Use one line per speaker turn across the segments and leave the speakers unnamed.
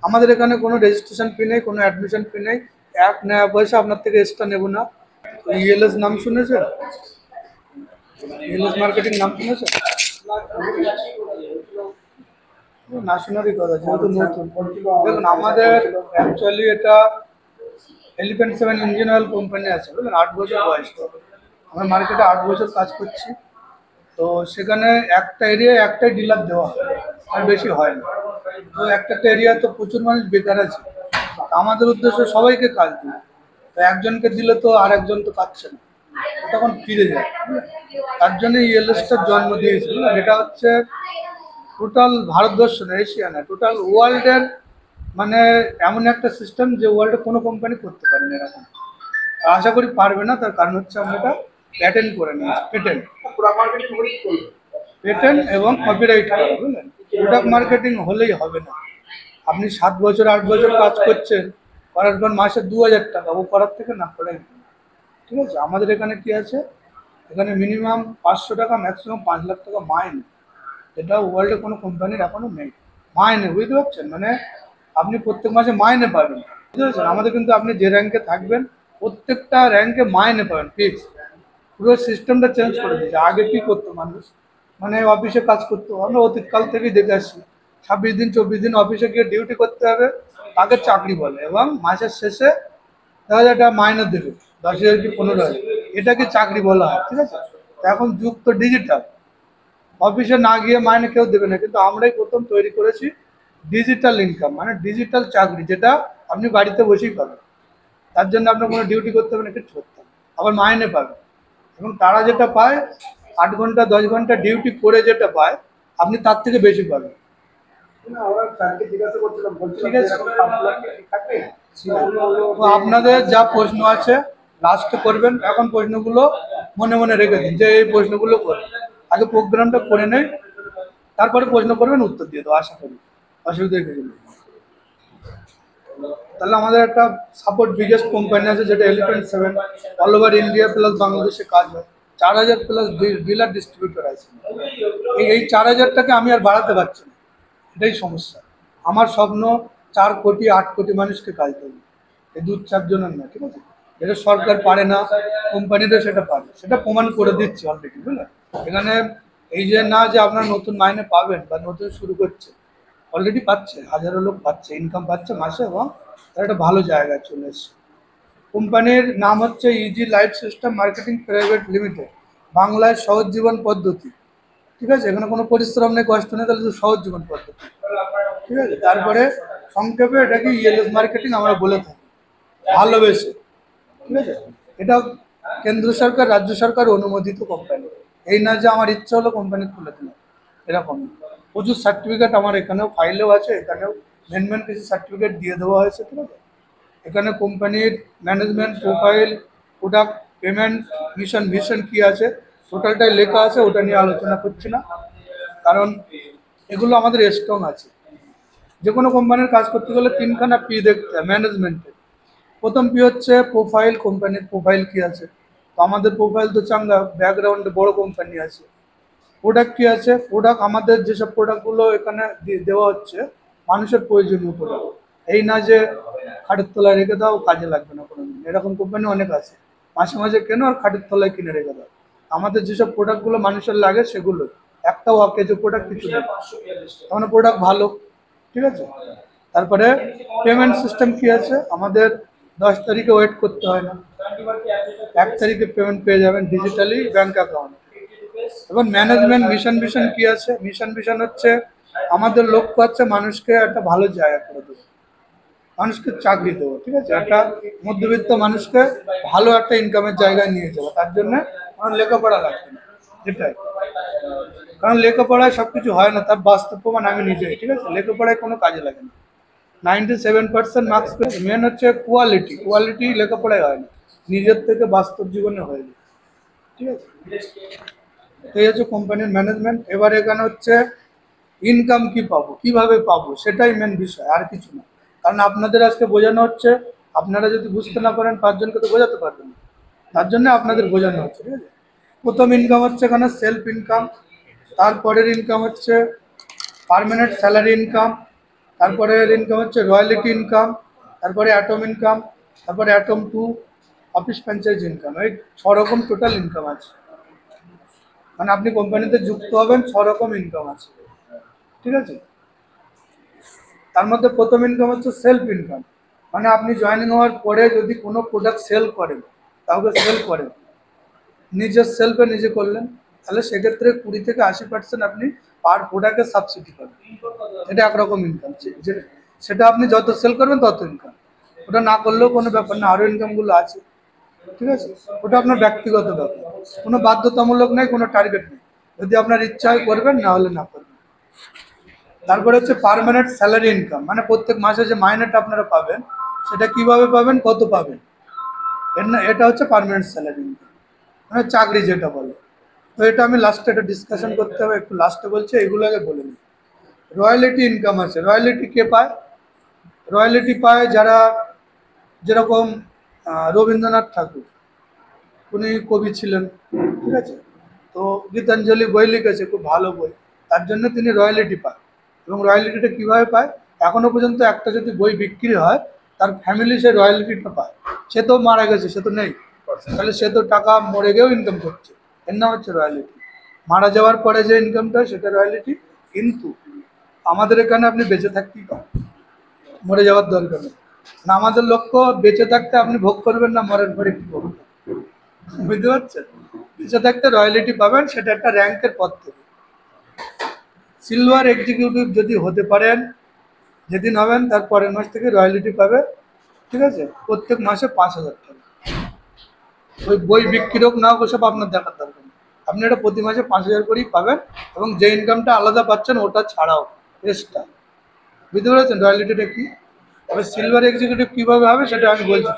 আমাদের এখানে কোনো রেজিস্ট্রেশন ফি নেই, কোনো অ্যাডমিশন ফি নেই, এক নয়া পয়সা আপনার থেকে এক্সট্রা নেব না। ইএলএস নাম শুনেছেন? ইএলএস মার্কেটিং নাম শুনেছেন? না শোনারই কথা, যেহেতু নতুন। দেখুন, আমাদের অ্যাকচুয়ালি এটা elephant seven engine oil company আছে, বুঝলেন, 8 বছর বয়স। তো আমরা মার্কেটে 8 বছর কাজ করছি। তো সেখানে একটা এরিয়ায় একটাই ডিলার দেওয়া হয়, আর বেশি হয় না। তো একটা এরিয়া তো প্রচুর মানুষ বেকার আছে। তো আমাদের উদ্দেশ্য সবাইকে কাজ দিই। তো একজনকে দিলে তো আর একজন তো পাচ্ছে না, তখন ফিরে যায়। তার জন্য ইএলএসটার জন্ম দিয়েছিল। এটা হচ্ছে টোটাল ভারতবর্ষ না, এশিয়া না, টোটাল ওয়ার্ল্ডের মানে এমন একটা সিস্টেম যে ওয়ার্ল্ডে কোনো কোম্পানি করতে পারে না এরকম। আর আশা করি পারবে না, তার কারণ হচ্ছে আমরা এটা প্যাটেন্ট করে নিয়েছি। পেটেন্ট এবং কপিরাইট করা, বুঝলেন। প্রোডাক্ট মার্কেটিং হলেই হবে না। আপনি 7 বছর 8 বছর কাজ করছেন, করার পর মাসে 2000 টাকা, ও করার থেকে না করাই ভালো। ঠিক আছে, আমাদের এখানে কি আছে, এখানে মিনিমাম 500 টাকা, ম্যাক্সিমাম 5 লাখ টাকা মাইনে। এটা ওয়ার্ল্ডে কোনো কোম্পানির এখনো নেই। মাইনে, বুঝতে পারছেন, মানে আপনি প্রত্যেক মাসে মাইনে পাবেন, বুঝতে পারছেন। আমাদের কিন্তু আপনি যে র্যাঙ্কে থাকবেন প্রত্যেকটা র্যাঙ্কে মাইনে পাবেন ফিক্স। পুরো সিস্টেমটা চেঞ্জ করে দিয়েছে। আগে কি করতো মানুষ, মানে অফিসে কাজ করতো, আমরা অতীতকাল থেকেই দেখে আসছি। 26 দিন 24 দিন অফিসে গিয়ে ডিউটি করতে হবে, তাকে চাকরি বলে। এবং মাসের শেষে 10,000 টাকা মাইনে দেবে, 10,000 কি 15,000, এটাকে চাকরি বলা হয়। ঠিক আছে, তো এখন যুগ তো ডিজিটাল, অফিসে না গিয়ে মাইনে কেউ দেবে না, কিন্তু আমরাই প্রথম তৈরি করেছি ডিজিটাল ইনকাম, মানে ডিজিটাল চাকরি, যেটা আপনি বাড়িতে বসেই পাবেন। তার জন্য আপনার কোনো ডিউটি করতে হবে না, কিছু করতে হবে, আবার মাইনে পাবেন। এবং তারা যেটা পায়, 8 ঘন্টা 10 ঘন্টা ডিউটি করে যেটা পায়, আপনি তার থেকে বেশি পাবেন। ঠিক আছে, তো আপনাদের যা প্রশ্ন আছে লাস্টে করবেন। এখন প্রশ্নগুলো মনে মনে রেখে দিন যে এই প্রশ্নগুলো করবেন। আগে প্রোগ্রামটা করে নেই, তারপরে প্রশ্ন করবেন, উত্তর দিয়ে দেবো, আশা করি অসুবিধা কিছু নেই। তাহলে আমাদের একটা সাপোর্ট বিগেস্ট কোম্পানি আছে, যেটা elephant seven, all over India plus বাংলাদেশে কাজ হয়। 4,000+ ডিলার ডিস্ট্রিবিউটর আছে। এই 4,000টাকে আমি আর বাড়াতে পারছি না, এটাই সমস্যা। আমার স্বপ্ন 4 কোটি 8 কোটি মানুষকে কাজ দেবে, এই 2-4 জনের না। ঠিক আছে, যেটা সরকার পারে না, কোম্পানিতে সেটা পারে, সেটা প্রমাণ করে দিচ্ছে অলরেডি, বুঝলেন। এখানে এই যে না যে আপনার নতুন মাইনে পাবেন বা নতুন শুরু করছে, অলরেডি পাচ্ছে, হাজারো লোক পাচ্ছে, ইনকাম পাচ্ছে মাসে, এবং তারা একটা ভালো জায়গায় চলে এসছে। কোম্পানির নাম হচ্ছে easy life system marketing private limited, বাংলায় সহজ জীবন পদ্ধতি। ঠিক আছে, এখানে কোনো পরিশ্রম নেই, কষ্ট নেই, তাহলে শুধু সহজ জীবন পদ্ধতি। ঠিক আছে, তারপরে সংক্ষেপে এটাকে ইএলএস মার্কেটিং আমরা বলে থাকি, ভালোবেসে। ঠিক আছে, এটা কেন্দ্র সরকার রাজ্য সরকার অনুমোদিত কোম্পানি। এই না যে আমার ইচ্ছা হলো কোম্পানি খুলে দিল, এরকম না। প্রচুর সার্টিফিকেট আমার এখানেও ফাইলেও আছে, এখানেও মেন কিছু সার্টিফিকেট দিয়ে দেওয়া হয়েছে। ঠিক আছে, এখানে কোম্পানির management, profile, product, payment, mission vision কী আছে টোটালটাই লেখা আছে, ওটা নিয়ে আলোচনা করছি না, কারণ এগুলো আমাদের স্ট্রং আছে। যে কোনো কোম্পানির কাজ করতে গেলে 3খানা পি দেখতে হয় ম্যানেজমেন্টের। প্রথম পি হচ্ছে প্রোফাইল, কোম্পানির প্রোফাইল কী আছে। তো আমাদের প্রোফাইল তো চাঙ্গা, ব্যাকগ্রাউন্ডে বড় কোম্পানি আছে। প্রোডাক্ট কী আছে, প্রোডাক্ট আমাদের যেসব প্রোডাক্টগুলো এখানে দেওয়া হচ্ছে মানুষের প্রয়োজনীয় প্রোডাক্ট। এই না যে খাটের তলায় রেখে দাও, কাজে লাগবে না কোনো দিন, এরকম কোম্পানি অনেক আছে। মাসে মাসে কেনো আর খাটের তলায় কিনে রেখে দাও। আমাদের যেসব প্রোডাক্টগুলো মানুষের লাগে সেগুলো, একটাও অকেজো প্রোডাক্ট কিছু নেই, মানে প্রোডাক্ট ভালো। ঠিক আছে, তারপরে পেমেন্ট সিস্টেম কী আছে, আমাদের 10 তারিখে ওয়েট করতে হয় না, 1 তারিখে পেমেন্ট পেয়ে যাবেন ডিজিটালি ব্যাঙ্ক অ্যাকাউন্ট। এবং ম্যানেজমেন্ট মিশন ভিশন কী আছে, মিশন ভিশন হচ্ছে আমাদের লক্ষ্য হচ্ছে মানুষকে একটা ভালো জায়গা করে দেবো, মানুষকে চাকরি দেবো। ঠিক আছে, একটা মধ্যবিত্ত মানুষকে ভালো একটা ইনকামের জায়গায় নিয়ে যাবো। তার জন্য আমার লেখাপড়া লাগবে না, এটাই। কারণ লেখাপড়ায় সব কিছু হয় না, তার বাস্তব প্রমাণ আমি নিজেই। ঠিক আছে, লেখাপড়ায় কোনো কাজে লাগে না। 97% মার্কস পেয়ে, মেন হচ্ছে কোয়ালিটি। কোয়ালিটি লেখাপড়ায় হয় না, নিজের থেকে বাস্তব জীবনে হয়ে যায়। ঠিক আছে, এই হচ্ছে কোম্পানির ম্যানেজমেন্ট। এবার এখানে হচ্ছে ইনকাম কি পাবো, কিভাবে পাবো, সেটাই মেন বিষয়, আর কিছু না। কারণ আপনাদের আজকে বোঝানো হচ্ছে, আপনারা যদি বুঝতে না পারেন 5জনকে তো বোঝাতে পারবেন না, তার জন্য আপনাদের বোঝানো হচ্ছে। ঠিক আছে, প্রথম ইনকাম হচ্ছে এখানে সেলফ ইনকাম, তারপরের ইনকাম হচ্ছে পার্মানেন্ট স্যালারি ইনকাম, তারপরে ইনকাম হচ্ছে রয়্যালিটি ইনকাম, তারপরে অ্যাটম ইনকাম, তারপরে অ্যাটম 2, অফিস ফ্র্যাঞ্চাইজ ইনকাম। এই 6 রকম টোটাল ইনকাম আছে। মানে আপনি কোম্পানিতে যুক্ত হবেন, 6 রকম ইনকাম আছে, ঠিক আছে। তার মধ্যে প্রথম ইনকাম হচ্ছে সেলফ ইনকাম। মানে আপনি জয়েনিং হওয়ার পরে যদি কোনো প্রোডাক্ট সেল করেন, কাউকে সেল করেন, নিজের সেলফে নিজে করলেন, তাহলে সেক্ষেত্রে 20 থেকে 80% আপনি পার প্রোডাক্টে সাবসিডি পাবেন। এটা একরকম ইনকাম, যে সেটা আপনি যত সেল করবেন তত ইনকাম। ওটা না করলেও কোনো ব্যাপার না, আরও ইনকামগুলো আছে, ঠিক আছে। ওটা আপনার ব্যক্তিগত ব্যাপার, কোনো বাধ্যতামূলক নেই, কোনো টার্গেট নেই। যদি আপনার ইচ্ছা হয় করবেন, না হলে না করবেন। তারপরে হচ্ছে পার্মানেন্ট স্যালারি ইনকাম। মানে প্রত্যেক মাসে যে মাইনেটা আপনারা পাবেন, সেটা কিভাবে পাবেন, কত পাবেন, এটা হচ্ছে পার্মানেন্ট স্যালারি ইনকাম, মানে চাকরি যেটা বলে। তো এটা আমি লাস্টে এটা ডিসকাশন করতে হবে, একটু লাস্টে বলছি, এগুলো আগে বলে নিই। রয়্যালিটি ইনকাম আছে। রয়্যালিটি কে পায়? রয়্যালিটি পায় যারা, যেরকম রবীন্দ্রনাথ ঠাকুর, উনি কবি ছিলেন, ঠিক আছে। তো গীতাঞ্জলি বই লিখেছে, খুব ভালো বই, তার জন্য তিনি রয়্যালিটি পায়। এবং রয়্যালিটিটা কীভাবে পায়? এখনো পর্যন্ত একটা যদি বই বিক্রি হয়, তার ফ্যামিলি সে রয়্যালিটিটা পায়। সে তো মারা গেছে, সে তো নেই, তাহলে সে তো টাকা মরে গিয়েও ইনকাম করছে, এর নাম হচ্ছে রয়্যালিটি। মারা যাওয়ার পরে যে ইনকামটা হয় সেটা রয়্যালিটি। কিন্তু আমাদের এখানে আপনি বেঁচে থাকতেই পারেন, মরে যাওয়ার দরকার নেই। না, আমাদের লক্ষ্য বেঁচে থাকতে আপনি ভোগ করবেন না, মরার পরে কি করবেন, বুঝতে পারছেন। বেঁচে থাকতে রয়্যালিটি পাবেন, সেটা একটা র্যাঙ্কের পদ থেকে। সিলভার এক্সিকিউটিভ যদি হতে পারেন, যেদিন হবেন তার পরের মাস থেকে রয়্যালিটি পাবে, ঠিক আছে। প্রত্যেক মাসে 5,000 টাকা। ওই বই বিক্রি হোক না হোক, ওসব আপনার দেখার দরকার নেই, আপনি এটা প্রতি মাসে 5,000 করেই পাবেন। এবং যে ইনকামটা আলাদা পাচ্ছেন ওটা ছাড়াও এক্সট্রা, বুঝতে পেরেছেন রয়্যালিটিটা কি। তবে সিলভার এক্সিকিউটিভ কীভাবে হবে সেটা আমি বলছি।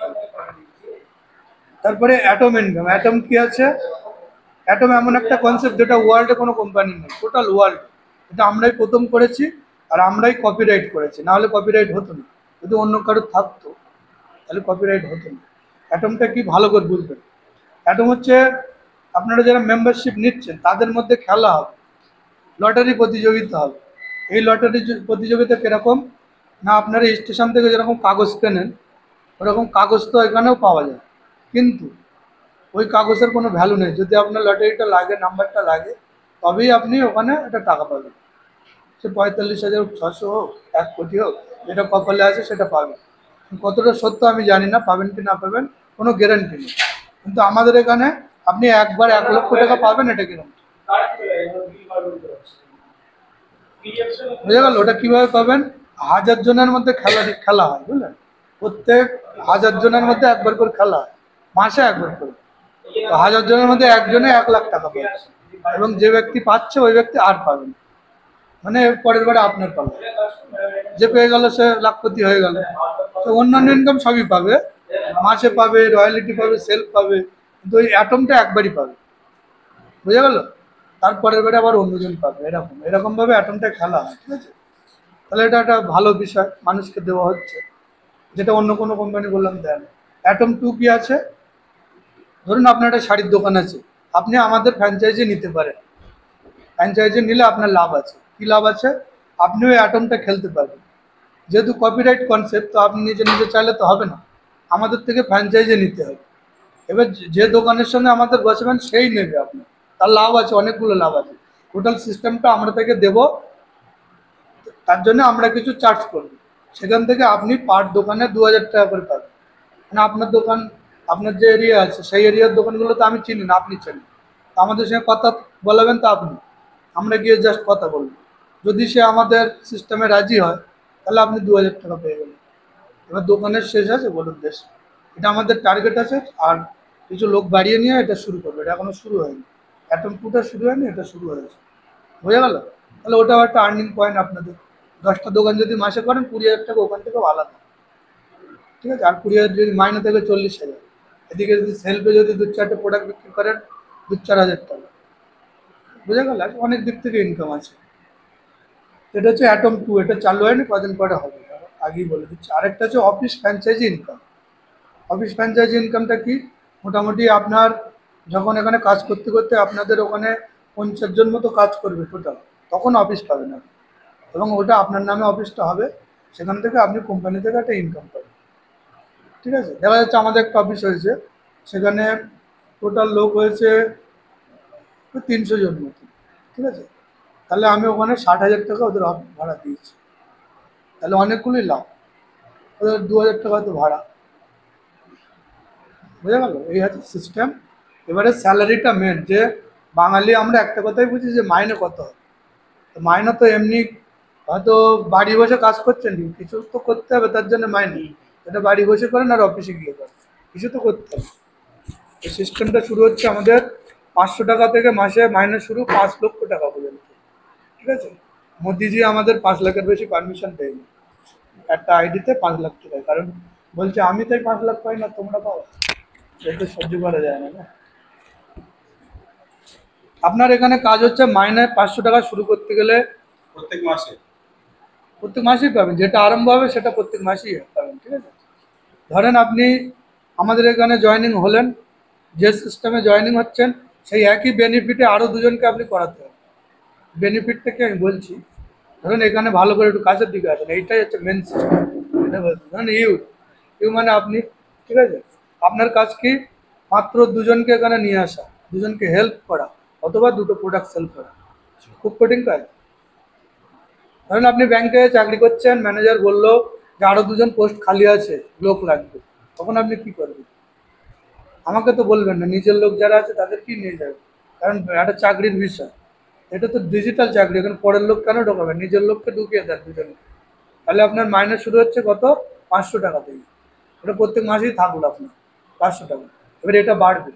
তারপরে অ্যাটম ইনকাম। অ্যাটম কি আছে? অ্যাটম এমন একটা কনসেপ্ট যেটা ওয়ার্ল্ডে কোনো কোম্পানি নেই, টোটাল ওয়ার্ল্ড। এটা আমরাই প্রথম করেছি, আর আমরাই কপিরাইট করেছি, না হলে কপিরাইট হতো না। যদি অন্য কারো থাকতো তাহলে কপিরাইট হতো না। অ্যাটমটা কি, ভালো করে বুঝবেন। অ্যাটম হচ্ছে, আপনারা যারা মেম্বারশিপ নিচ্ছেন তাদের মধ্যে খেলা হবে, লটারি প্রতিযোগিতা হবে। এই লটারি প্রতিযোগিতা কীরকম না, আপনারা স্টেশন থেকে যেরকম কাগজ কেনেন, ওরকম কাগজ তো এখানেও পাওয়া যায়, কিন্তু ওই কাগজের কোনো ভ্যালু নেই। যদি আপনার লটারিটা লাগে, নাম্বারটা লাগে, তবেই আপনি ওখানে একটা টাকা পাবেন। সে 45,600 হোক, 1 কোটি হোক, যেটা কপালে আছে সেটা পাবেন। কতটা সত্য আমি জানি না, পাবেন কি না পাবেন কোনো গ্যারান্টি নেই। কিন্তু আমাদের এখানে আপনি একবার 1 লক্ষ টাকা পাবেন, এটা গ্যারান্টি। বুঝে গেল? ওটা কীভাবে পাবেন? 1000 জনের মধ্যে খেলা হয়, বুঝলেন। প্রত্যেক 1000 জনের মধ্যে একবার করে খেলা হয়, মাসে একবার করে। তো 1000 জনের মধ্যে একজনে 1 লাখ টাকা পাবে, এবং যে ব্যক্তি পাচ্ছে ওই ব্যক্তি আর পাবে না। মানে পরের বারে আপনার পাবে, যে পেয়ে গেল সে লাখপতি হয়ে গেল। তো অন্যান্য ইনকাম সবই পাবে, মাসে পাবে, রয়্যালিটি পাবে, সেলফ পাবে, কিন্তু ওই অ্যাটমটা একবারই পাবে, বুঝে গেল। তারপরের বারে আবার অন্যজন পাবে, এরকমভাবে অ্যাটমটা খেলা হয়, ঠিক আছে। তাহলে এটা একটা ভালো বিষয় মানুষকে দেওয়া হচ্ছে, যেটা অন্য কোনো কোম্পানি বললাম দেয় না। অ্যাটম 2 কি আছে? ধরুন আপনার একটা শাড়ির দোকান আছে, আপনি আমাদের ফ্র্যাঞ্চাইজি নিতে পারেন। ফ্র্যাঞ্চাইজি নিলে আপনার লাভ আছে। কী লাভ আছে? আপনি ওই অ্যাটমটা খেলতে পারবেন। যেহেতু কপিরাইট কনসেপ্ট, তো আপনি নিজে নিজে চাইলে তো হবে না, আমাদের থেকে ফ্র্যাঞ্চাইজি নিতে হবে। এবার যে দোকানের সঙ্গে আমাদের বসবেন সেই নেবে আপনার, তার লাভ আছে, অনেকগুলো লাভ আছে। টোটাল সিস্টেমটা আমরা থেকে দেব, তার জন্য আমরা কিছু চার্জ করব। সেখান থেকে আপনি পার দোকানে 2,000 টাকা করে পাবেন। মানে আপনার দোকান, আপনার যে এরিয়া আছে সেই এরিয়ার দোকানগুলো তো আমি চিনি না, আপনি চেনেন, তো আমাদের সঙ্গে কথা বলাবেন, তো আপনি, আমরা গিয়ে জাস্ট কথা বলব। যদি সে আমাদের সিস্টেমে রাজি হয়, তাহলে আপনি 2,000 টাকা পেয়ে গেলেন। এবার দোকানের শেষ আছে, বলুন দেশ। এটা আমাদের টার্গেট আছে, আর কিছু লোক বাড়িয়ে নিয়ে এটা শুরু করবে। এটা এখনো শুরু হয়নি, অ্যাটম 2টা শুরু হয়নি, এটা শুরু হয়েছে, বোঝা গেল। তাহলে ওটাও একটা আর্নিং পয়েন্ট আপনাদের। 10টা দোকান যদি মাসে করেন, 20,000 টাকা ওখান থেকেও আলাদা, ঠিক আছে। আর 20,000 যদি মাইনে থেকে 40,000, এদিকে যদি সেলফে যদি 2-4টে প্রোডাক্ট বিক্রি করেন, 2-4 হাজার টাকা, বোঝা গেল। অনেক দিক থেকে ইনকাম আছে। এটা হচ্ছে অ্যাটম 2, এটা চালু হয়নি, কদিন পরে হবে, আগেই বলে দিচ্ছি। আরেকটা হচ্ছে office franchise income. Office franchise ইনকামটা কি? মোটামুটি আপনার যখন এখানে কাজ করতে করতে আপনাদের ওখানে 50 জন মতো কাজ করবে টোটাল, তখন অফিস পাবেন আপনি, এবং ওটা আপনার নামে অফিসটা হবে। সেখান থেকে আপনি কোম্পানি থেকে একটা ইনকাম পাবেন। ঠিক আছে, দেখা যাচ্ছে আমাদের একটা অফিস হয়েছে, সেখানে টোটাল লোক হয়েছে 300 জন মতো। ঠিক আছে, তাহলে আমি ওখানে 60,000 টাকা ওদের ভাড়া দিয়েছি, তাহলে অনেকগুলোই লাভ। ওদের 2,000 টাকা তো ভাড়া, বোঝা গেল? এই হচ্ছে সিস্টেম। এবারে স্যালারিটা মেন, যে বাঙালি আমরা একটা কথাই বুঝি যে মাইনে কত হয়। তো মাইনে তো এমনি হয়তো বাড়ি বসে কাজ করছেন, কিছু তো করতে হবে, তার জন্য মাইনে। এটা বাড়ি বসে করেন আর অফিসে গিয়ে করেন, কিছু তো করতে হবে। এই সিস্টেমটা শুরু হচ্ছে আমাদের 500 টাকা থেকে, মাসে মাইনে শুরু 5 লক্ষ টাকা পর্যন্ত। ঠিক আছে, মোদিজি আমাদের 5 লাখের বেশি পারমিশন দেয়নি একটা আইডিতে 5 লাখ টাকায়, কারণ বলছে আমি তাই 5 লাখ পাই না, তোমরা পাও। এটা সহ্য করা যায় না, না? আপনার এখানে কাজ হচ্ছে মাইনে 500 টাকা শুরু করতে গেলে
প্রত্যেক মাসে?
প্রত্যেক মাসেই পাবেন, যেটা আরম্ভ হবে সেটা প্রত্যেক মাসেই পাবেন। ঠিক আছে, ধরেন আপনি আমাদের এখানে জয়েনিং হলেন, যে সিস্টেমে জয়েনিং হচ্ছেন সেই একই বেনিফিটে আরও দুজনকে আপনি করাতে হবে। বেনিফিট থেকে আমি বলছি, ধরুন এখানে ভালো করে একটু কাছের দিকে আসেন, এইটাই হচ্ছে মেন সিস্টেম। এটা বলছি, ধরুন ইউ মানে আপনি। ঠিক আছে, আপনার কাজ কি? মাত্র দুজনকে এখানে নিয়ে আসা, দুজনকে হেল্প করা, অথবা দুটো প্রোডাক্ট সেল করা। খুব কঠিন কাজ। ধরুন আপনি ব্যাংকে চাকরি করছেন, ম্যানেজার বললো যে আরও দুজন পোস্ট খালি আছে, লোক লাগবে, তখন আপনি কি করবেন? আমাকে তো বলবেন না, নিজের লোক যারা আছে তাদেরকেই নিয়ে যাবেন, কারণ একটা চাকরির বিষয়। এটা তো ডিজিটাল চাকরি, এখানে পরের লোক কেন ঢোকাবেন? নিজের লোককে ঢুকিয়ে দেন দুজনকে, তাহলে আপনার মাইনে শুরু হচ্ছে কত? 500 টাকা থেকে। এটা প্রত্যেক মাসেই থাকলো আপনার 500 টাকা। এবার এটা বাড়বে।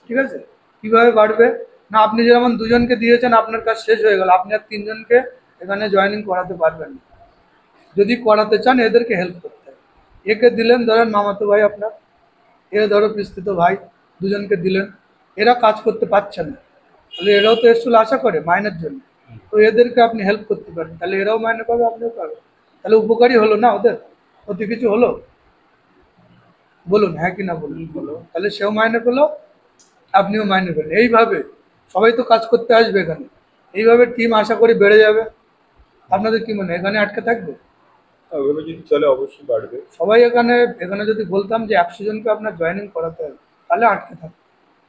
ঠিক আছে, কিভাবে বাড়বে? না, আপনি যেমন দুজনকে দিয়েছেন, আপনার কাজ শেষ হয়ে গেল, আপনি আর তিনজনকে এখানে জয়েনিং করাতে পারবেন না। যদি করাতে চান এদেরকে হেল্প করতে হবে। একে দিলেন, ধরেন মামাতো ভাই আপনার, এ ধরো পিস্তিত ভাই, দুজনকে দিলেন, এরা কাজ করতে পারছে না, তাহলে এরাও তো এসছিল আশা করে মাইনের জন্য, তো এদেরকে আপনি হেল্প করতে পারেন, তাহলে এরাও মাইনে পাবে, আপনিও পাবেন। তাহলে উপকারী হলো না ওদের? অতি কিছু হলো? বলুন হ্যাঁ কি না বলুন। বলো, তাহলে সেও মাইনে পেলো, আপনিও মাইনে পেলেন। এইভাবে সবাই তো কাজ করতে আসবে এখানে, এইভাবে টিম আশা করি বেড়ে যাবে। আপনাদের কি মনে হয় এখানে আটকে থাকবে?
ওগুলো যদি চলে অবশ্যই বাড়বে।
সবাই এখানে এখানে যদি বলতাম যে 100 জনকে আপনার জয়েনিং করাতে হবে, তাহলে আটকে থাকবে।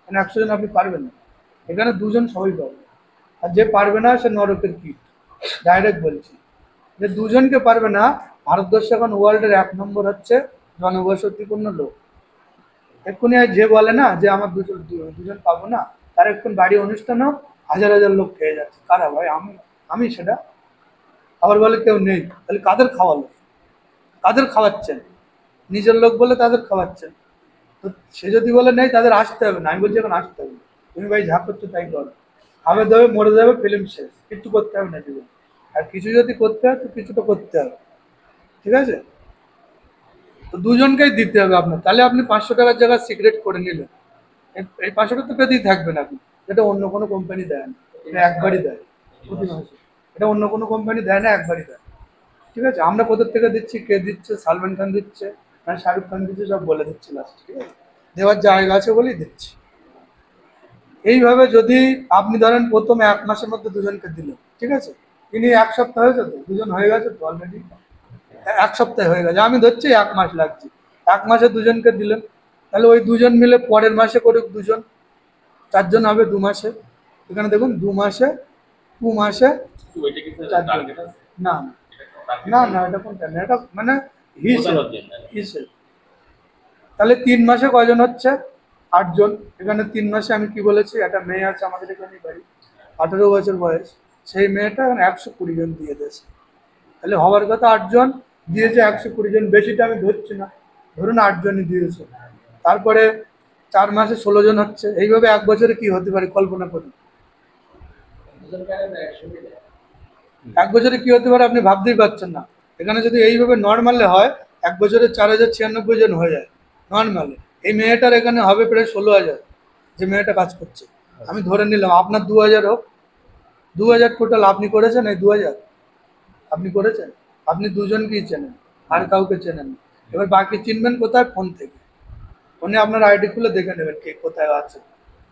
মানে 100 জন আপনি পারবেন না, এখানে দুজন সবাই পারবে। আর যে পারবে না সে নরকের কীট, ডাইরেক্ট বলছি। যে দুজনকে পারবে না, ভারতবর্ষ এখন ওয়ার্ল্ডের 1 নম্বর হচ্ছে জনবসতিপূর্ণ লোক। এক্ষুনি আর যে বলে না যে আমার দুজন দুজন পাবো না, তার এক্ষুনি বাড়ি অনুষ্ঠানেও হাজার হাজার লোক খেয়ে যাচ্ছে। কারা ভাই? আমি আমি সেটা। আবার বলে কেউ নেই, তাহলে কাদের খাওয়ালো? কাদের খাওয়াচ্ছেন? নিজের লোক বলে তাদের খাওয়াচ্ছেন। তো সে যদি বলে নেই, তাদের আসতে হবে না, আমি বলছি এখন আসতে হবে। তুমি ভাই যা করছো তাই করো, খাবে দেবে মরে যাবে, ফিল্ম শেষ, কিচ্ছু করতে হবে না জীবন। আর কিছু যদি করতে হয় তো কিছু তো করতে হবে। ঠিক আছে, তো দুজনকেই দিতে হবে আপনার, তাহলে আপনি 500 টাকার জায়গায় সিগারেট করে নিলেন। এই 500 টাকা তো পেতেই থাকবেন আপনি, এটা অন্য কোনো কোম্পানি দেয় না, এটা একবারই দেয় প্রতি মাসে। এটা অন্য কোনো কোম্পানি দেয় না, একবারই দেয়। ঠিক আছে, আমরা কোথার থেকে দিচ্ছি, কে দিচ্ছে? সালমান খান দিচ্ছে, না শাহরুখ খান দিচ্ছে, সব বলে দিচ্ছে লাস্ট। ঠিক আছে, দেওয়ার জায়গা আছে বলেই দিচ্ছি। এইভাবে যদি আপনি ধরেন প্রথমে 1 মাসের মধ্যে দুজনকে দিলেন, ঠিক আছে, তিনি 1 সপ্তাহ হয়েছে তো, দুজন হয়ে গেছে তো অলরেডি। 1 সপ্তাহে হয়ে গেছে, আমি ধরছি 1 মাস লাগছে। 1 মাসে দুজনকে দিলেন, তাহলে ওই দুজন মিলে পরের মাসে করুক দুজন, 4 জন হবে 2 মাসে। এখানে দেখুন 2 মাসে, 2 মাসে
ওইটা কি স্যার
4 জন।
টার্গেট আছে?
না না না, এটা কোনটা না, এটা মানে হিসেব।
বোঝানোর জন্য।
হিসেব। তাহলে 3 মাসে কয়জন হচ্ছে? 8 জন। এখানে 3 মাসে আমি কি বলেছি, একটা মেয়ে আছে আমাদের এখানে বাড়ি, 18 বছর বয়স, সেই মেয়েটা এখন 120 জন দিয়ে দিয়েছে। তাহলে হওয়ার কথা 8 জন, দিয়েছে 120 জন, বেশিটা আমি ধরছি না, ধরুন 8 জনই দিয়েছে। তারপরে 4 মাসে 16 জন হচ্ছে। এইভাবে 1 বছরে কি হতে পারে কল্পনা করুন। 1 বছরে কি হতে পারে আপনি ভাবতেই পারছেন না। এখানে যদি এইভাবে নর্মালে হয়, 1 বছরে 4,096 জন হয়ে যায় নর্মালে। এই মেয়েটার এখানে হবে প্রায় 16,000, যে মেয়েটা কাজ করছে। আমি ধরে নিলাম আপনার 2,000 হোক, 2,000 টোটাল আপনি করেছেন, এই 2,000 আপনি করেছেন। আপনি দুজনকেই চেনেন, আর কাউকে চেনেন না। এবার বাকি চিনবেন কোথায়? ফোন থেকে। ফোনে আপনার আইডি খুলে দেখে নেবেন কে কোথায় আছে,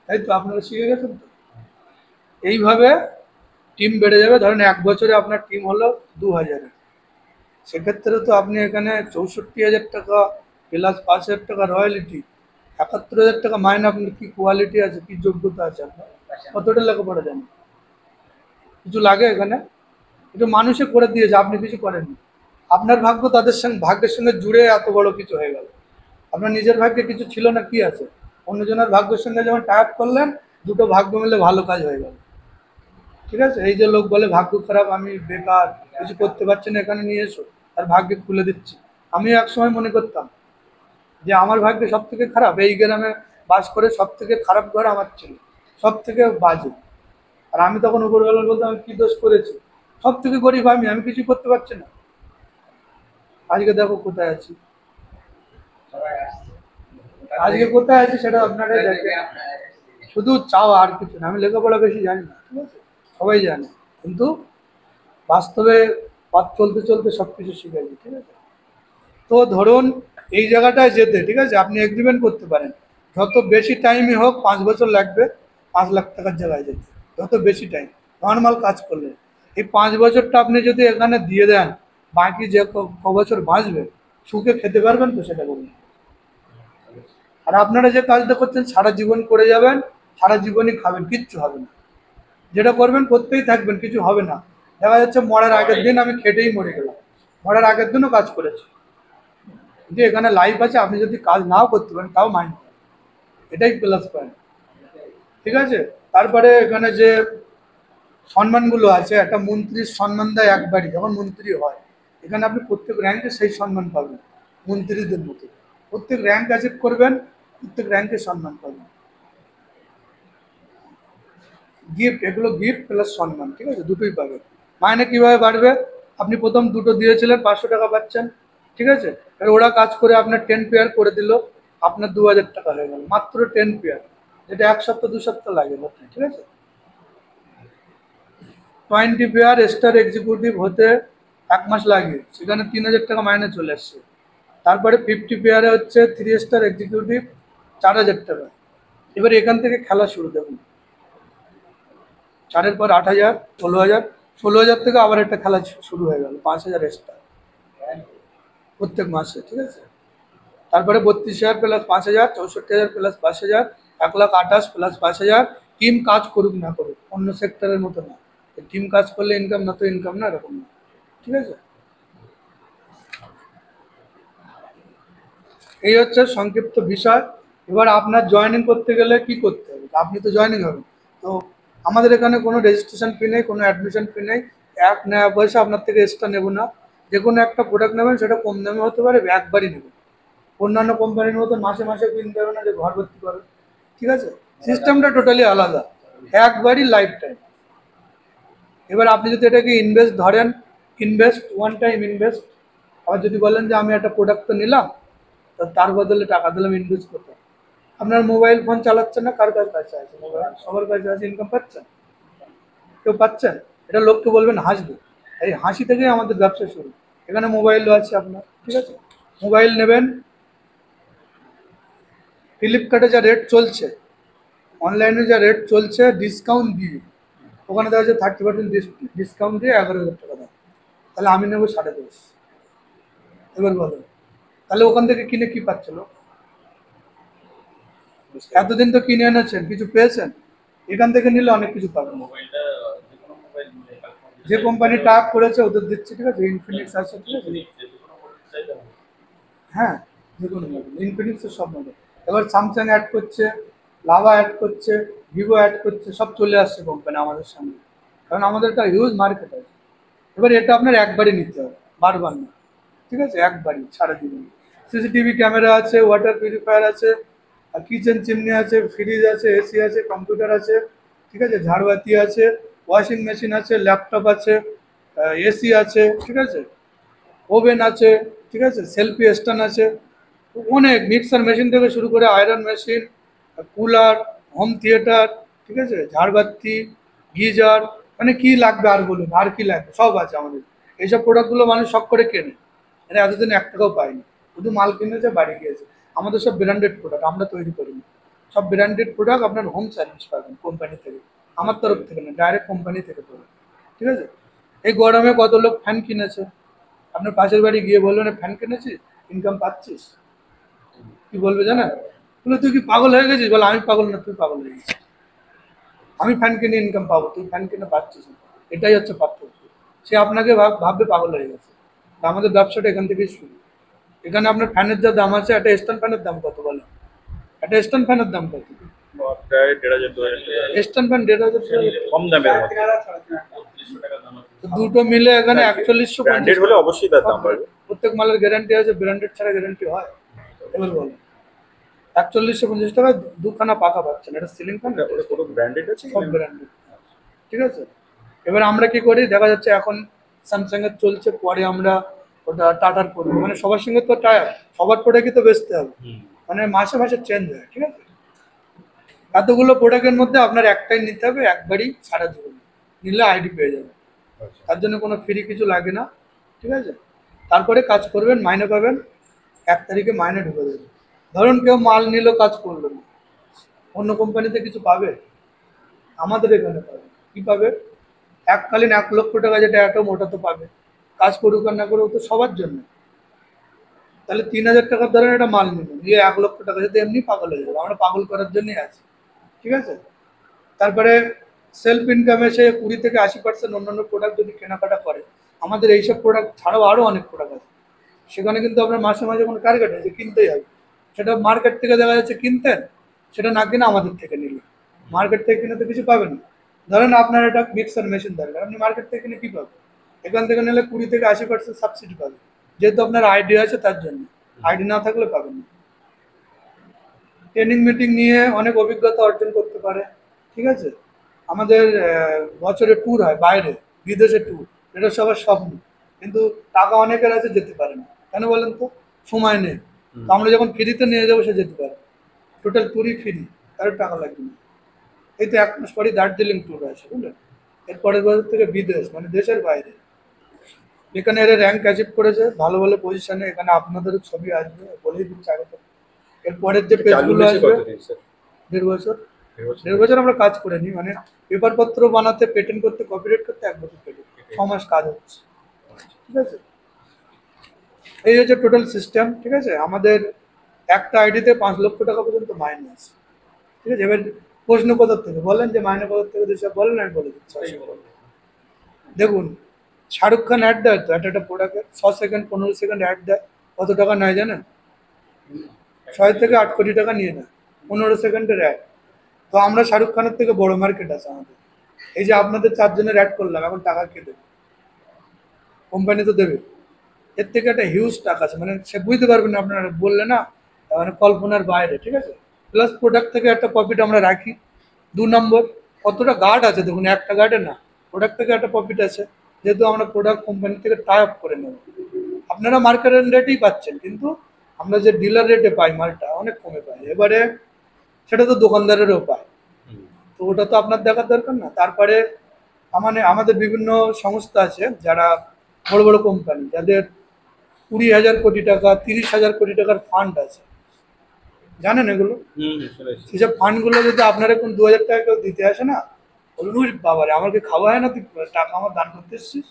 তাই তো? আপনারা শিখে গেছেন তো। এইভাবে টিম বেড়ে যাবে। ধরেন 1 বছরে আপনার টিম হলো 2,000-এর, সেক্ষেত্রে তো আপনি এখানে 64,000 টাকা প্লাস 5,000 টাকা রয়্যালিটি, 71,000 টাকা মাইনে, আপনার কি কোয়ালিটি আছে, কি যোগ্যতা আছে, আপনার কতটা লেখাপড়া জানেন? কিছু লাগে এখানে? এটা মানুষে করে দিয়েছে, আপনি কিছু করেননি। আপনার ভাগ্য তাদের সঙ্গে, ভাগ্যের সঙ্গে জুড়ে এত বড় কিছু হয়ে গেল। আপনার নিজের ভাগ্যে কিছু ছিল না, কি আছে? অন্যজনের ভাগ্যের সঙ্গে যখন টাইপ করলেন, দুটো ভাগ্য মিলে ভালো কাজ হয়ে গেল। ঠিক আছে, এই যে লোক বলে ভাগ্য খারাপ, আমি বেকার, কিছু করতে পারছি না, এখানে নিয়ে এসো আর ভাগ্যে খুলে দিচ্ছি। আমিও একসময় মনে করতাম যে আমার ভাগ্যে সব থেকে খারাপ, এই গ্রামে বাস করে সব থেকে খারাপ ঘর আমার ছিল, সব থেকে বাজে। আর আমি তখন উপরবেলা বলতাম আমি কি দোষ করেছি, সব থেকে গরিব আমি কিছু করতে পারছি না। আজকে দেখো কোথায় আছি, আজকে কোথায় আছি সেটা আপনারা দেখেন। শুধু চাও, আর কিছু না। আমি লেখাপড়া বেশি জানি না, ঠিক আছে, সবাই জানে, কিন্তু বাস্তবে পথ চলতে চলতে সব কিছু শিখেছি, ঠিক আছে। তো ধরুন এই জায়গাটায় যেতে, ঠিক আছে, আপনি এগ্রিমেন্ট করতে পারেন, যত বেশি টাইমই হোক, 5 বছর লাগবে 5 লাখ টাকার জায়গায় যেতে, যত বেশি টাইম নর্মাল কাজ করলে। এই 5 বছরটা আপনি যদি এখানে দিয়ে দেন, বাকি যে বছর বাঁচবে সুখে খেতে পারবেন তো, সেটা বলুন। আর আপনারা যে কাজটা করছেন সারা জীবন করে যাবেন, সারা জীবনই খাবেন, কিচ্ছু হবে না। যেটা করবেন করতেই থাকবেন, কিছু হবে না। দেখা যাচ্ছে মরার আগের দিন আমি খেটেই মরে গেলাম, মরার আগের দিনও কাজ করেছি। কিন্তু এখানে লাইফ আছে, আপনি যদি কাজ নাও করতে পারেন তাও মাইন্ড, এটাই প্লাস পয়েন্ট, ঠিক আছে। তারপরে এখানে যে সম্মানগুলো আছে, একটা মন্ত্রীর সম্মান দেয় একবারই যখন মন্ত্রী হয়। এখানে আপনি প্রত্যেক র্যাঙ্কে সেই সম্মান পাবেন, মন্ত্রীদের মতো। প্রত্যেক র্যাঙ্ক অ্যাচিভ করবেন, প্রত্যেক র্যাঙ্কে সম্মান পাবেন। গিফট, এগুলো গিফট প্লাস সম্মান, ঠিক আছে, দুটোই পাবেন। মাইনে কিভাবে বাড়বে? আপনি প্রথম দুটো দিয়েছিলেন 500 টাকা পাচ্ছেন, ঠিক আছে। এবার ওরা কাজ করে আপনার 10 পেয়ার করে দিল, আপনার 2,000 টাকা হয়ে গেল, মাত্র 10 পেয়ার, যেটা 1 সপ্তাহ 2 সপ্তাহ লাগে করতে, ঠিক আছে। 20 পেয়ার স্টার এক্সিকিউটিভ হতে 1 মাস লাগে, সেখানে 3,000 টাকা মাইনে চলে আসছে। তারপরে 50 পেয়ারে হচ্ছে 3 স্টার এক্সিকিউটিভ, 4,000 টাকা। এবার এখান থেকে খেলা শুরু, দেখুন 4-এর পর 8,000, 16,000, 16,000 থেকে আবার একটা খেলা শুরু হয়ে গেল, 5,000 স্টার প্রত্যেক মাসে, ঠিক আছে। তারপরে 32,000 প্লাস 5,000, 64,000 প্লাস 5,000, 1,28,000 প্লাস 5,000। টিম কাজ করুক না করুক, অন্য সেক্টরের মতো না, টিম কাজ করলে ইনকাম, না তো ইনকাম না, এরকম না, ঠিক আছে। এই হচ্ছে সংক্ষিপ্ত বিষয়। এবার আপনার জয়েনিং করতে গেলে কি করতে হবে? আপনি তো জয়েনিং হবেন, তো আমাদের এখানে কোনো রেজিস্ট্রেশন ফি নেই, কোনো অ্যাডমিশন ফি নেই, 1 নয়া পয়সা আপনার থেকে এক্সট্রা নেব না। যে কোনো একটা প্রোডাক্ট নেবেন, সেটা কম দামে হতে পারে, একবারই নেবেন। অন্যান্য কোম্পানির মতো মাসে মাসে কিনতে হবে না যে ঘর ভর্তি করবে, ঠিক আছে। সিস্টেমটা টোটালি আলাদা, একবারই লাইফ টাইম। এবার আপনি যদি এটাকে ইনভেস্ট ধরেন, ইনভেস্ট ওয়ান টাইম ইনভেস্ট। আবার যদি বলেন যে আমি একটা প্রোডাক্ট তো নিলাম, তো তার বদলে টাকা দিলাম ইনভেস্ট করতে, আপনার মোবাইল ফোন চালাচ্ছেন না, কার কার কাছে আছে মোবাইল? সবার কাছে আছে, ইনকাম পাচ্ছেন, কেউ পাচ্ছেন? এটা লোককে বলবেন হাসবে, এই হাসি থেকেই আমাদের ব্যবসা শুরু। এখানে মোবাইলও আছে আপনার, ঠিক আছে। মোবাইল নেবেন, ফ্লিপকার্টে যা রেট চলছে, অনলাইনে যা রেট চলছে, ডিসকাউন্ট দিয়ে, ওখানে দেখা যাচ্ছে 30% ডিসকাউন্ট দিয়ে 11,000 টাকা দাম, তাহলে আমি নেবো 10.5। এবার বলো, তাহলে ওখান থেকে কিনে কি পাচ্ছিল? এতদিন তো কিনে এনেছেন, কিছু পেয়েছেন? এখান থেকে নিলে অনেক কিছু পাবেন।
মোবাইলটা যে কোনো মোবাইল
যে কোম্পানি টাক করেছে ওদের দিচ্ছে, ঠিক আছে, ইনফিনিক্স আছে, ঠিক আছে।
যে কোনো মডেল চাইলে হবে।
হ্যাঁ, যে কোনো মডেল, ইনফিনিক্সের সব মডেল। এবার স্যামসাং অ্যাড করছে, লাভা অ্যাড করছে, ভিভো অ্যাড করছে, সব চলে আসছে কোম্পানি আমাদের সামনে, কারণ আমাদের একটা হিউজ মার্কেট আছে। এবার এটা আপনার একবারই নিতে হবে, বারবার না, ঠিক আছে, একবারই সারা জীবন। সিসিটিভি ক্যামেরা আছে, ওয়াটার পিউরিফায়ার আছে, আর কিচেন চিমনি আছে, ফ্রিজ আছে, এসি আছে, কম্পিউটার আছে, ঠিক আছে, ঝাড়বাতি আছে, ওয়াশিং মেশিন আছে, ল্যাপটপ আছে, এসি আছে, ঠিক আছে, ওভেন আছে, ঠিক আছে, সেলফি স্ট্যান্ড আছে, অনেক মিক্সার মেশিন থেকে শুরু করে iron machine, cooler, home theatre, ঠিক আছে, ঝাড়বাতি, গিজার, মানে কি লাগবে আর বলুন, আর কি লাগবে সব আছে আমাদের। এইসব প্রোডাক্টগুলো মানুষ শখ করে কেনে, মানে এতদিন 1 টাকাও পায়নি, শুধু মাল কিনেছে, বাড়ি গিয়েছে। আমাদের সব ব্র্যান্ডেড প্রোডাক্ট, আমরা তৈরি করিনি। সব ব্র্যান্ডেড প্রোডাক্ট, আপনার হোম সার্ভিস পাবেন কোম্পানি থেকে, আমার তরফ থেকে না, ডাইরেক্ট কোম্পানি থেকে পাবেন, ঠিক আছে। এই গরমে কত লোক ফ্যান কিনেছে, আপনার পাশের বাড়ি গিয়ে বলবেন ফ্যান কিনেছি, ইনকাম পাচ্ছিস, কি বলবে জানেন? বলে তুই কি পাগল হয়ে গেছিস? বলে আমি পাগল না, তুই পাগল হয়ে গেছিস। আমি ফ্যান কিনে ইনকাম পাবো, তুই ফ্যান কিনে পাচ্ছিস না। এটাই হচ্ছে পার্থক্য। সে আপনাকে ভাববে পাগল হয়ে গেছে। তা আমাদের ব্যবসাটা এখান থেকেই শুরু। এখানে আপনার ফ্যানের যা দাম আছে, একটা স্ট্যান্ড ফ্যানের দাম কত বলে? একটা স্ট্যান্ড ফ্যানের দাম কত?
প্রায় 1,500 2,000
স্ট্যান্ড ফ্যান 1,500
কম দামের মধ্যে 3,500 টাকা দাম আছে।
তো দুটো মিলে এখানে 4150।
ব্র্যান্ডেড হলে অবশ্যই তার দাম বাড়বে।
প্রত্যেক মালের গ্যারান্টি আছে, ব্র্যান্ডেড ছাড়া গ্যারান্টি হয়? এবার বলো, 4150 টাকায় দুখানা পাখা পাচ্ছেন। এটা সিলিং ফ্যান,
ওটা পুরো ব্র্যান্ডেড আছে
সব ব্র্যান্ডেড। ঠিক আছে। এবার আমরা কি করি, দেখা যাচ্ছে এখন স্যামসাং এর চলছে, পরে আমরা ওটা টাটার করবো, মানে সবার সঙ্গে তো টায়ার, সবার প্রোডাক্টই তো বেচতে হবে, মানে মাসে মাসে চেঞ্জ হয়। ঠিক আছে। এতগুলো প্রোডাক্টের মধ্যে আপনার একটাই নিতে হবে, একবারই সারা জীবন নিলে আইডি পেয়ে যাবে। তার জন্য কোনো ফ্রি কিছু লাগে না। ঠিক আছে। তারপরে কাজ করবেন, মাইনে পাবেন, 1 তারিখে মাইনে ঢুকে দেবে। ধরুন কেউ মাল নিল, কাজ করলো না, অন্য কোম্পানিতে কিছু পাবে? আমাদের এখানে পাবে। কি পাবে? এককালীন 1 লক্ষ টাকা, যেটা অ্যাটম, ওটা তো পাবে। কাজ করুক আর না করুক, তো সবার জন্য। তাহলে 3,000 টাকার ধরেন একটা মাল নিল, নিয়ে 1 লক্ষ টাকা, যদি এমনি পাগল হয়ে যাবে। আমরা পাগল করার জন্যই আছি। ঠিক আছে। তারপরে সেলফ ইনকামে সে 20 থেকে 80% অন্যান্য প্রোডাক্ট যদি কেনাকাটা করে, আমাদের এইসব প্রোডাক্ট ছাড়াও আরও অনেক প্রোডাক্ট আছে, সেখানে কিন্তু আপনার মাসে মাসে কোনো টার্গেট আছে, কিনতেই হবে। সেটা মার্কেট থেকে দেখা যাচ্ছে কিনতেন, সেটা না কিনে আমাদের থেকে নিলে, মার্কেট থেকে কিনে তো কিছু পাবেন না। ধরেন আপনার একটা মিক্সার মেশিন দরকার, আপনি মার্কেট থেকে কিনে কী পাবেন? এখান থেকে নিলে 20 থেকে 80% সাবসিডি পাবেন, যেহেতু আপনার আইডি আছে তার জন্য। আইডি না থাকলে পাবেন না। ট্রেনিং মিটিং নিয়ে অনেক অভিজ্ঞতা অর্জন করতে পারে। ঠিক আছে। আমাদের বছরে ট্যুর হয় বাইরে, বিদেশে ট্যুর, এটা সবার স্বপ্ন, কিন্তু টাকা অনেকের আছে, যেতে পারে না। কেন বলেন তো? সময় নেই। তো আমরা যখন ফ্রিতে নিয়ে যাবো, সে যেতে পারে। টোটাল ট্যুরই ফ্রি, কারোর টাকা লাগবে না। এই তো 1 মাস পরে দার্জিলিং ট্যুর আছে, বুঝলেন? এর পরের বছর থেকে বিদেশ, মানে দেশের বাইরে। এখানে এরা র্যাঙ্ক অ্যাচিভ করেছে, ভালো ভালো পজিশনে। এখানে আপনাদেরও ছবি আসবে, বলেই দিচ্ছি আগে থেকে। এরপরের যে
চালু
পেজগুলো
হয়েছে
আসবে,
কতদিন স্যার?
1.5 বছর।
1.5 বছর?
1.5 বছর আমরা কাজ করে নিই, মানে পেপারপত্র বানাতে, পেটেন্ট করতে, কপিরাইট করতে 1 বছর কেটে, 6 মাস কাজ হচ্ছে। ঠিক আছে। এই হচ্ছে টোটাল সিস্টেম। ঠিক আছে। আমাদের একটা আইডিতে 5 লক্ষ টাকা পর্যন্ত মাইনে আছে। ঠিক আছে। এবার প্রশ্ন কোথার থেকে বলেন, যে মাইনে কোথার থেকে দিচ্ছে বলেন, আমি বলে দিচ্ছি। দেখুন, শাহরুখ খান অ্যাড দেয় তো একটা একটা প্রোডাক্টে, 6 সেকেন্ড 15 সেকেন্ড অ্যাড দেয়। কত টাকা নেয় জানেন? 6 থেকে 8 কোটি টাকা নিয়ে নেয় 15 সেকেন্ডের অ্যাড। তো আমরা শাহরুখ খানের থেকে বড় মার্কেট আছে আমাদের। এই যে আপনাদের 4 জনের অ্যাড করলাম, এখন টাকা কে দেবে? কোম্পানি তো দেবে। এর থেকে একটা হিউজ টাকা আছে, মানে সে বুঝতে পারবেন না, আপনারা বললে না, মানে কল্পনার বাইরে। ঠিক আছে। প্লাস প্রোডাক্ট থেকে একটা প্রফিট আমরা রাখি। 2 নম্বর, কতটা গার্ড আছে দেখুন, একটা গার্ডে না, প্রোডাক্ট থেকে একটা প্রফিট আছে, যেহেতু আমরা প্রোডাক্ট কোম্পানি থেকে টাই আপ করে নেব। আপনারা মার্কেট রেটেই পাচ্ছেন, কিন্তু আমরা যে ডিলার রেটে পাই মালটা, অনেক কমে পাই। এবারে সেটা তো দোকানদারেরও পায়, তো ওটা তো আপনার দেখার দরকার না। তারপরে আমাদের বিভিন্ন সংস্থা আছে, যারা বড় বড় কোম্পানি, যাদের 20,000 কোটি টাকা, 30,000 কোটি টাকার ফান্ড আছে, জানেন এগুলো?
শুনেছি।
সেসব ফান্ডগুলো যদি আপনারা কোন 2,000 টাকা কেউ দিতে আসে না, বলুন ওই বাবারে, আমাকে খাওয়া হয় না, তুই টাকা আমার দান করতে এসছিস।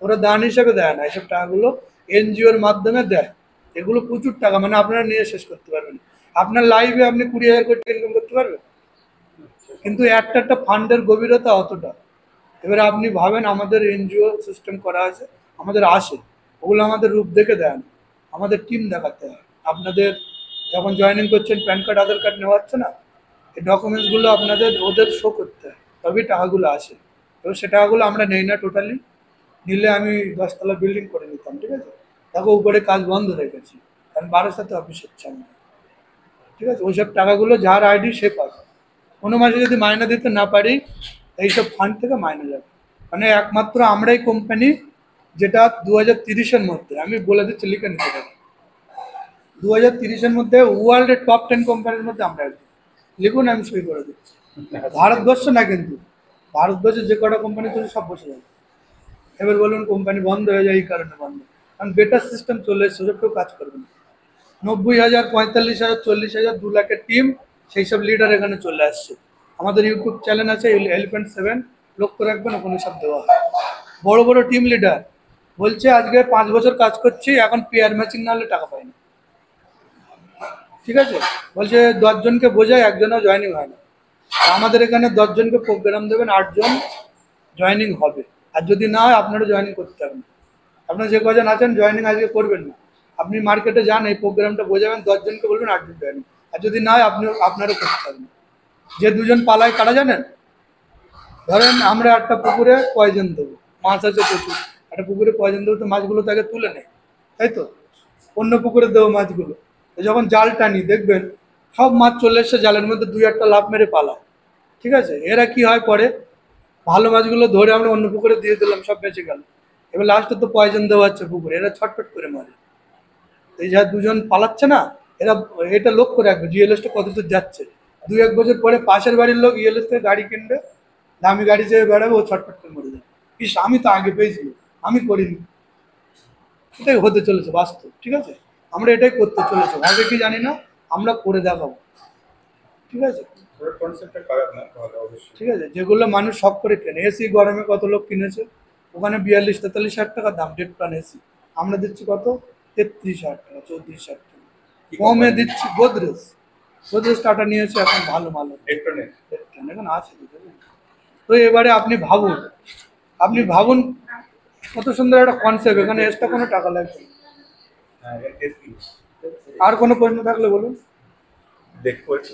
ওরা দান হিসেবে দেয় না, এসব টাকাগুলো এনজিওর মাধ্যমে দেয়। এগুলো প্রচুর টাকা, মানে আপনারা নিয়ে শেষ করতে পারবেন। আপনার লাইফে আপনি 20,000 কোটি ইনকাম করতে পারবেন, কিন্তু একটা একটা ফান্ডের গভীরতা অতটা। এবারে আপনি ভাবেন, আমাদের এনজিও সিস্টেম করা আছে, আমাদের আসে, ওগুলো আমাদের রূপ দেখে দেন, আমাদের টিম দেখাতে হয়। আপনাদের যখন জয়েনিং করছেন, প্যান কার্ড, আধার কার্ড নেওয়া হচ্ছে না, এই ডকুমেন্টসগুলো আপনাদের ওদের শো করতে হয়, তবেই টাকাগুলো আসে। এবার সে টাকাগুলো আমরা নেই না টোটালি। নিলে আমি 10 তলা বিল্ডিং করে নিতাম। ঠিক আছে। তাকে উপরে কাজ বন্ধ রেখেছি, কারণ 12 সাথে অফিস হচ্ছে আমাদের। ঠিক আছে। ওইসব টাকাগুলো যার আইডি সে পাবে। কোনো মাসে যদি মাইনে দিতে না পারি, এইসব ফান্ড থেকে মাইনে যাবে। মানে একমাত্র আমরাই কোম্পানি, যেটা 2030-এর মধ্যে, আমি বলে দিচ্ছি, লিখে নিতে পারি, 2030-এর মধ্যে ওয়ার্ল্ডের টপ 10 কোম্পানির মধ্যে আমরা একজন। লিখুন, আমি সই করে দিচ্ছি। ভারতবর্ষ না, কিন্তু ভারতবর্ষে যে কটা কোম্পানি চলছে সব বসে যাবে। এবার বলুন, কোম্পানি বন্ধ হয়ে যায় এই কারণে বন্ধ, কারণ বেটার সিস্টেম চলে এসছে, ওসব কেউ কাজ করবে না। 90,000, 45,000, 40,000, 2 লাখের টিম, সেই সব লিডার এখানে চলে আসছে। আমাদের ইউটিউব চ্যানেল আছে, এলিফ্যান্ট 7, লক্ষ্য রাখবেন, ওখানে সব দেওয়া হয়। বড় বড় টিম লিডার, বলছে আজকে 5 বছর কাজ করছি, এখন পেয়ার ম্যাচিং না হলে টাকা পাই না। ঠিক আছে, বলছে 10 জনকে বোঝায়, একজনও জয়েনিং হয় না। আর আমাদের এখানে 10 জনকে প্রোগ্রাম দেবেন, 8 জন জয়েনিং হবে। আর যদি না হয় আপনারা জয়েনিং করতে হবে না। আপনারা যে কজন আছেন জয়েনিং আজকে করবেন না। আপনি মার্কেটে যান, এই প্রোগ্রামটা বোঝাবেন, 10 জনকে বলবেন 8 জন জয়েনিং। আর যদি না হয় আপনারও করতে হবে না। যে 2 জন পালায় কারা জানেন? ধরেন আমরা একটা পুকুরে পয়জন দেবো, মাছ আছে প্রচুর, একটা পুকুরে পয়জন দেবো, তো মাছগুলো তাকে তুলে নেয়, তাই তো? অন্য পুকুরে দেবো মাছগুলো, তো যখন জাল টানি দেখবেন সব মাছ চলে এসছে জালের মধ্যে, 2-1টা লাফ মেরে পালায়। ঠিক আছে, এরা কি হয় পরে, ভালো মাছগুলো ধরে আমরা অন্য পুকুরে দিয়ে দিলাম, সব বেঁচে গেল। এবার লাস্টে তো পয়জন দেওয়া হচ্ছে পুকুরে, এরা ছটফট করে মারে। এই যা 2 জন পালাচ্ছে না, এরা এটা লক্ষ্য রাখবে জিএলএসটা কত দূর যাচ্ছে। 2-1 বছর পরে পাশের বাড়ির লোক ইএলএস থেকে গাড়ি কিনবে, দামি গাড়ি চেয়ে বেড়াবে, ও ছটফট করে মরে যাবে। ইস, আমি তো আগে পেয়েছিল, আমি করিনি। এটাই হতে চলেছে বাস্তব। ঠিক আছে, আমরা এটাই করতে চলেছি, আগে কি জানি না, আমরা করে দেখাবো। ঠিক আছে,
কনসেপ্টটা খারাপ না, ভালো অবশ্যই।
ঠিক আছে, যেগুলো মানুষ শখ করে কেনে, এসি গরমে কত লোক কিনেছে, ওখানে 42-43 হাজার টাকা দাম 1.5 টন এসি। আমরা দিচ্ছি কত, 33 হাজার টাকা, 34 হাজার টাকা
কি
কমে
company?
দিচ্ছি। গোদরেজ, গোদরেজ টাটা নিয়েছে এখন, ভালো ভালো
ইলেকট্রনিক।
এখন আছে বুঝলেন? তো এবারে আপনি ভাবুন কত সুন্দর একটা কনসেপ্ট, এখানে এক্সট্রা কোনো টাকা লাগবে না।
হ্যাঁ, এসি
আর কোনো প্রশ্ন থাকলে বলুন।
দেখতে পাচ্ছি।